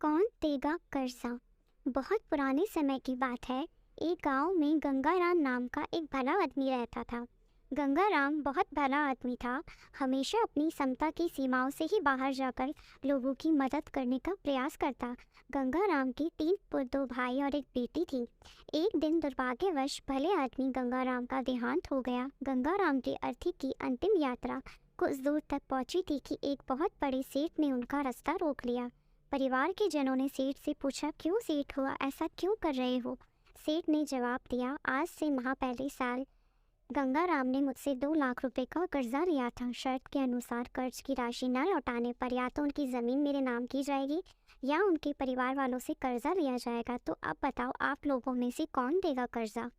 कौन देगा कर्जा। बहुत पुराने समय की बात है। एक गांव में गंगाराम नाम का एक भला आदमी रहता था। गंगाराम बहुत भला आदमी था। हमेशा अपनी क्षमता की सीमाओं से ही बाहर जाकर लोगों की मदद करने का प्रयास करता। गंगाराम की दो भाई और एक बेटी थी। एक दिन दुर्भाग्यवश भले आदमी गंगाराम का देहांत हो गया। गंगाराम की अर्थी की अंतिम यात्रा कुछ दूर तक पहुंची थी कि एक बहुत बड़े सेठ ने उनका रास्ता रोक लिया। परिवार के जनों ने सेठ से पूछा, क्यों सेठ हुआ, ऐसा क्यों कर रहे हो। सेठ ने जवाब दिया, आज से माह पहले साल गंगाराम ने मुझसे 2 लाख रुपए का कर्जा लिया था। शर्त के अनुसार कर्ज की राशि न लौटाने पर या तो उनकी ज़मीन मेरे नाम की जाएगी या उनके परिवार वालों से कर्जा लिया जाएगा। तो अब बताओ, आप लोगों में से कौन देगा कर्जा।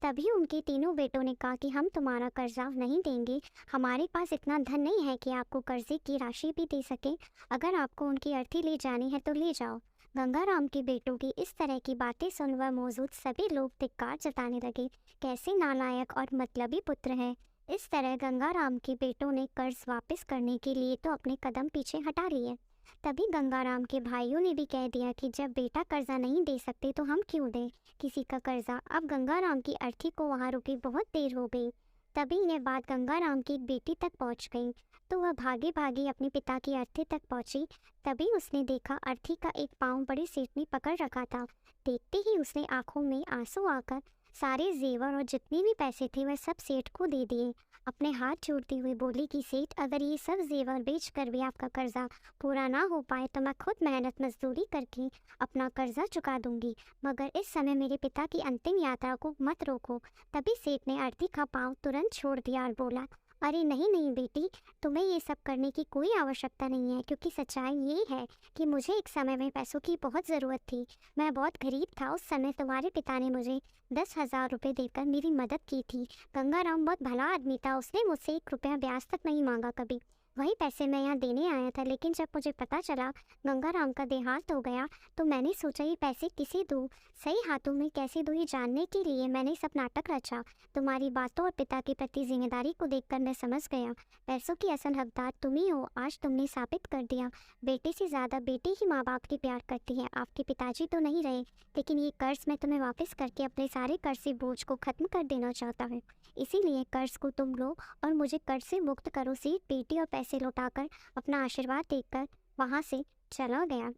तभी उनके तीनों बेटों ने कहा कि हम तुम्हारा कर्जा नहीं देंगे। हमारे पास इतना धन नहीं है कि आपको कर्जे की राशि भी दे सके। अगर आपको उनकी अर्थी ले जानी है तो ले जाओ। गंगाराम के बेटों की इस तरह की बातें सुनकर मौजूद सभी लोग धिक्कार जताने लगे। कैसे नालायक और मतलबी पुत्र है। इस तरह गंगाराम के बेटों ने कर्ज वापस करने के लिए तो अपने कदम पीछे हटा लिए। तभी गंगाराम के भाइयों ने भी कह दिया कि जब बेटा कर्जा नहीं दे सकते तो हम क्यों दें किसी का कर्जा। अब गंगाराम की अर्थी को वहां रुके बहुत देर हो गई। तभी यह बात गंगाराम की एक बेटी तक पहुंच गई, तो वह भागे भागे अपने पिता की अर्थी तक पहुंची। तभी उसने देखा अर्थी का एक पाँव बड़े सेठ ने पकड़ रखा था। देखते ही उसने आंखों में आंसू आकर सारे जेवर और जितने भी पैसे थे वह सब सेठ को दे दिए। अपने हाथ जोड़ते हुए बोली कि सेठ, अगर ये सब जेवर बेचकर भी आपका कर्जा पूरा ना हो पाए तो मैं खुद मेहनत मजदूरी करके अपना कर्जा चुका दूंगी, मगर इस समय मेरे पिता की अंतिम यात्रा को मत रोको। तभी सेठ ने अर्थी का पाँव तुरंत छोड़ दिया और बोला, अरे नहीं नहीं बेटी, तुम्हें ये सब करने की कोई आवश्यकता नहीं है, क्योंकि सच्चाई ये है कि मुझे एक समय में पैसों की बहुत ज़रूरत थी। मैं बहुत गरीब था। उस समय तुम्हारे पिता ने मुझे 10,000 रुपये देकर मेरी मदद की थी। गंगाराम बहुत भला आदमी था। उसने मुझसे 1 रुपया ब्याज तक नहीं मांगा कभी। वही पैसे मैं यहाँ देने आया था, लेकिन जब मुझे पता चला गंगाराम का देहांत हो गया तो मैंने सोचा ये पैसे किसे दूँ, सही हाथों में कैसे दूँ, ये जानने के लिए मैंने सब नाटक रचा। तुम्हारी बातों और पिता के प्रति जिम्मेदारी को देखकर मैं समझ गया पैसों की असल हकदार तुम ही हो। आज तुमने साबित कर दिया बेटे से ज़्यादा बेटी ही माँ बाप की प्यार करती है। आपके पिताजी तो नहीं रहे, लेकिन ये कर्ज मैं तुम्हें वापस करके अपने सारे कर्ज से बोझ को खत्म कर देना चाहता हूँ। इसीलिए कर्ज को तुम लो और मुझे कर्ज से मुक्त करो। सेठ बेटी और पैसे लौटाकर अपना आशीर्वाद देकर वहाँ से चला गया।